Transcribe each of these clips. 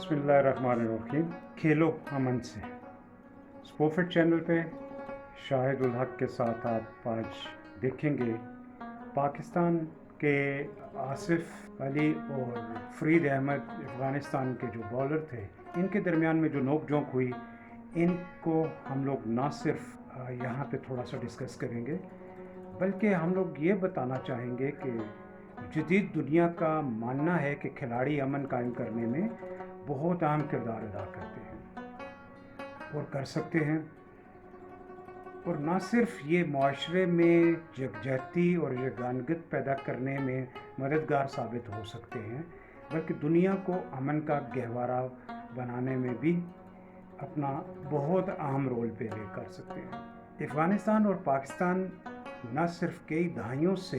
बिस्मिल्लाहिर्रहमानिर्रहीम। खेलो अमन से स्पोफिट चैनल पे शाहिद उल हक के साथ आप आज देखेंगे पाकिस्तान के आसिफ अली और फरीद अहमद अफ़गानिस्तान के जो बॉलर थे, इनके दरमियान में जो नोक झोंक हुई, इनको हम लोग ना सिर्फ यहाँ पे थोड़ा सा डिस्कस करेंगे, बल्कि हम लोग ये बताना चाहेंगे कि जदीद दुनिया का मानना है कि खिलाड़ी अमन कायम करने में बहुत अहम किरदार अदा करते हैं और कर सकते हैं, और ना सिर्फ ये माशरे में यकजहती और यगानगत पैदा करने में मददगार साबित हो सकते हैं, बल्कि दुनिया को अमन का गहवारा बनाने में भी अपना बहुत अहम रोल प्ले कर सकते हैं। अफ़गानिस्तान और पाकिस्तान न सिर्फ कई दहाइयों से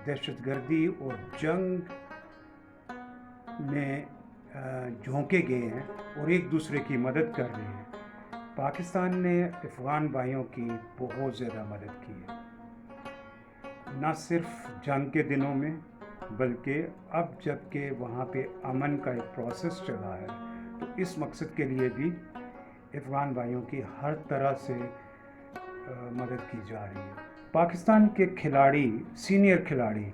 दहशतगर्दी और जंग में झोंके गए हैं और एक दूसरे की मदद कर रहे हैं। पाकिस्तान ने अफ़गान भाइयों की बहुत ज़्यादा मदद की है, न सिर्फ जंग के दिनों में, बल्कि अब जबकि वहाँ पे अमन का एक प्रोसेस चला है, तो इस मकसद के लिए भी अफ़गान भाइयों की हर तरह से मदद की जा रही है। पाकिस्तान के खिलाड़ी, सीनियर खिलाड़ी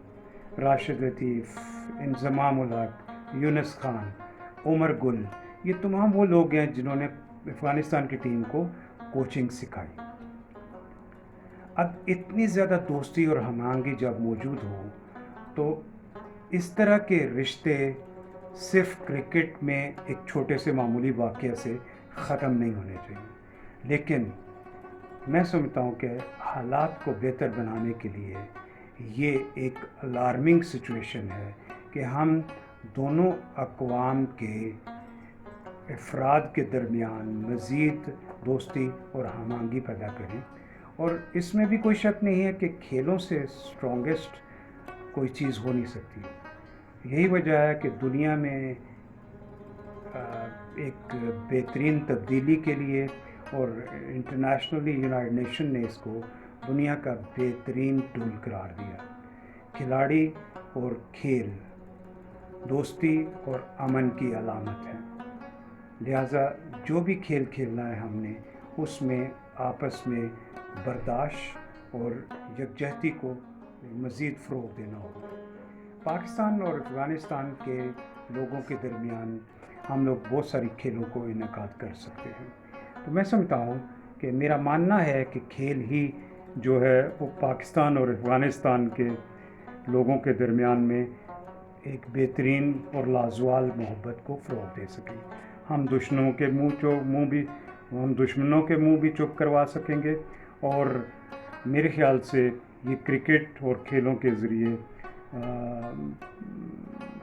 राशिद लतीफ़, इंज़माम उल हक, यूनुस खान, उमर गुल, ये तमाम वो लोग हैं जिन्होंने अफ़गानिस्तान की टीम को कोचिंग सिखाई। अब इतनी ज़्यादा दोस्ती और हमआहंगी जब मौजूद हो, तो इस तरह के रिश्ते सिर्फ क्रिकेट में एक छोटे से मामूली वाक़या से ख़त्म नहीं होने चाहिए, लेकिन मैं समझता हूँ कि हालात को बेहतर बनाने के लिए ये एक अलार्मिंग सिचुएशन है कि हम दोनों अक़वाम के अफराद के दरमियान मज़ीद दोस्ती और हमआहंगी पैदा करें। और इसमें भी कोई शक नहीं है कि खेलों से स्ट्रॉन्गेस्ट कोई चीज़ हो नहीं सकती। यही वजह है कि दुनिया में एक बेहतरीन तब्दीली के लिए और इंटरनेशनली यूनाइटेड नेशन ने इसको दुनिया का बेहतरीन टूल करार दिया। खिलाड़ी और खेल दोस्ती और अमन की अलामत है, लिहाजा जो भी खेल खेलना है हमने उसमें आपस में बर्दाश्त और यकजहती को मज़ीद फ़रोग़ देना होगा। पाकिस्तान और अफ़गानिस्तान के लोगों के दरमियान हम लोग बहुत सारी खेलों को इनेकाद कर सकते हैं। तो मैं समझता हूँ कि मेरा मानना है कि खेल ही जो है वो पाकिस्तान और अफ़गानिस्तान के लोगों के दरमियान में एक बेहतरीन और लाजवाल मोहब्बत को फ़रोग़ दे सके। हम दुश्मनों के मुंह भी चुप करवा सकेंगे, और मेरे ख़्याल से ये क्रिकेट और खेलों के ज़रिए,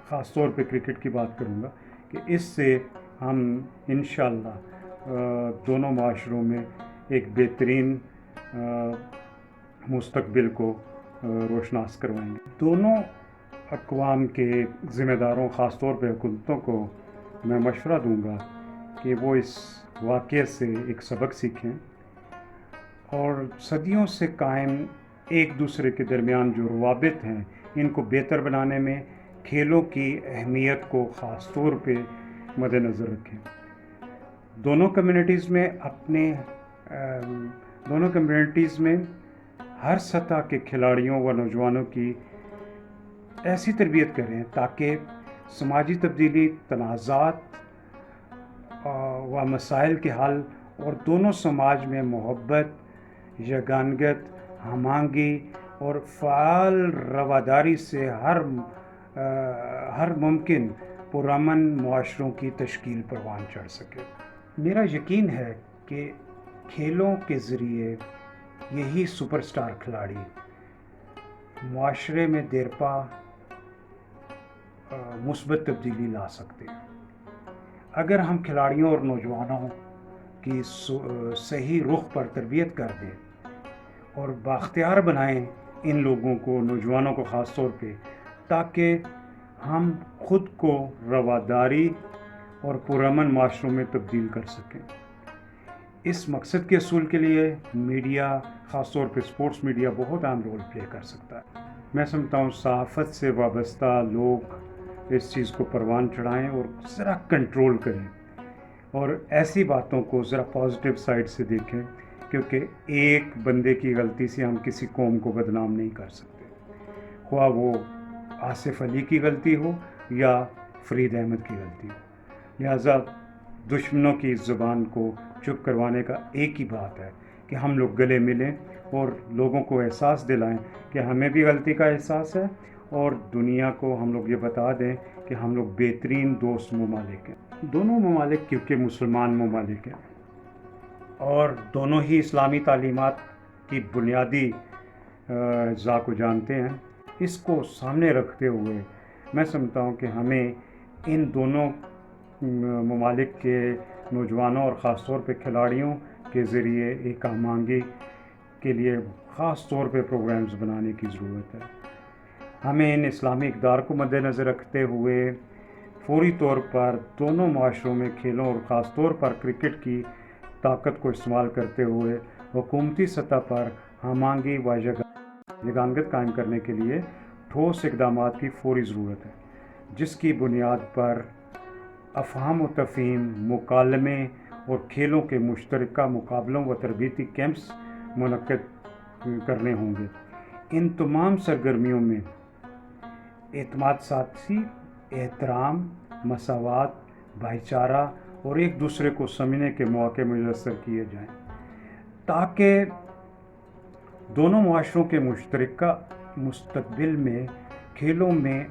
ख़ास तौर पे क्रिकेट की बात करूँगा, कि इससे हम इंशाअल्लाह दोनों माशरों में एक बेहतरीन मुस्तकबिल को रोशनास करवाएंगे। दोनों अक़वाम के ज़िम्मेदारों, ख़ास तौर पे हुकूमतों को मैं मशवरा दूंगा कि वो इस वाक़ये से एक सबक सीखें और सदियों से कायम एक दूसरे के दरमियान जो रवाबित हैं, इनको बेहतर बनाने में खेलों की अहमियत को ख़ास तौर पे मद्देनज़र रखें। दोनों कम्युनिटीज़ में हर सतह के खिलाड़ियों व नौजवानों की ऐसी तरबियत करें ताकि समाजी तब्दीली, तनाज़ात व मसाइल के हल और दोनों समाज में मोहब्बत, यगानगत, हमआहंगी और फ़ाल रवादारी से हर मुमकिन पुरअमन मुआशरों की तश्कील परवान चढ़ सके। मेरा यकीन है कि खेलों के ज़रिए यही सुपरस्टार खिलाड़ी मुआशरे में देरपा मुस्बत तब्दीली ला सकते हैं। अगर हम खिलाड़ियों और नौजवानों की सही रुख पर तरबियत कर दें और बाख्तियार बनाएं इन लोगों को, नौजवानों को ख़ास तौर पे, ताकि हम ख़ुद को रवादारी और पुरअमन माशरों में तब्दील कर सकें। इस मकसद के असूल के लिए मीडिया, ख़ास तौर पे स्पोर्ट्स मीडिया, बहुत अहम रोल प्ले कर सकता है। मैं समझता हूँ सहाफ़त से वाबस्ता लोग اس چیز کو پروان چڑھائیں اور ذرا کنٹرول کریں اور ایسی باتوں کو ذرا پازیٹیو سائڈ سے دیکھیں، کیونکہ ایک بندے کی غلطی سے ہم کسی قوم کو بدنام نہیں کر سکتے، خواہ وہ آصف علی کی غلطی ہو یا فرید احمد کی غلطی ہو۔ لہٰذا دشمنوں کی زبان کو چپ کروانے کا ایک ہی بات ہے کہ ہم لوگ گلے ملیں اور لوگوں کو احساس دلائیں کہ ہمیں بھی غلطی کا احساس ہے، اور دنیا کو ہم لوگ یہ بتا دیں کہ ہم لوگ بہترین دوست ممالک ہیں۔ دونوں ممالک کیونکہ مسلمان ممالک ہیں اور دونوں ہی اسلامی تعلیمات کی بنیادی اجزاء کو جانتے ہیں، اس کو سامنے رکھتے ہوئے میں سمجھتا ہوں کہ ہمیں ان دونوں ممالک کے نوجوانوں اور خاص طور پہ کھلاڑیوں کے ذریعے ایک ہم آہنگی کے لیے خاص طور پہ پروگرامز بنانے کی ضرورت ہے۔ ہمیں ان اسلامی اقدار کو مد نظر رکھتے ہوئے فوری طور پر دونوں معاشروں میں کھیلوں اور خاص طور پر کرکٹ کی طاقت کو استعمال کرتے ہوئے حکومتی سطح پر ہم آہنگی و یگانگت قائم کرنے کے لیے ٹھوس اقدامات کی فوری ضرورت ہے، جس کی بنیاد پر افہام و تفہیم، مکالمے اور کھیلوں کے مشترکہ مقابلوں و تربیتی کیمپس منعقد کرنے ہوں گے۔ ان تمام سرگرمیوں میں اعتماد سازی، احترام، مساوات، بھائی چارہ اور ایک دوسرے کو سمجھنے کے مواقع میسر کیے جائیں تاکہ دونوں معاشروں کے مشترکہ مستقبل میں کھیلوں میں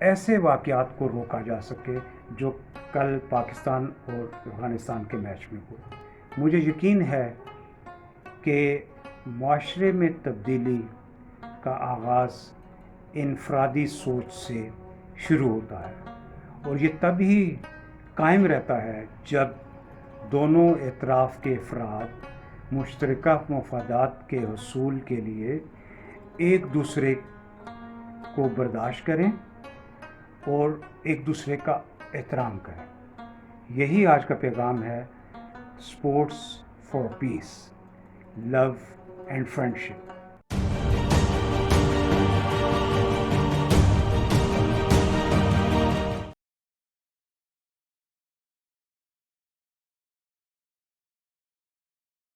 ایسے واقعات کو روکا جا سکے جو کل پاکستان اور افغانستان کے میچ میں ہوئے۔ مجھے یقین ہے کہ معاشرے میں تبدیلی کا آغاز انفرادی سوچ سے شروع ہوتا ہے اور یہ تب ہی قائم رہتا ہے جب دونوں اطراف کے افراد مشترکہ مفادات کے حصول کے لیے ایک دوسرے کو برداشت کریں اور ایک دوسرے کا احترام کریں۔ یہی آج کا پیغام ہے sports for peace, love and friendship.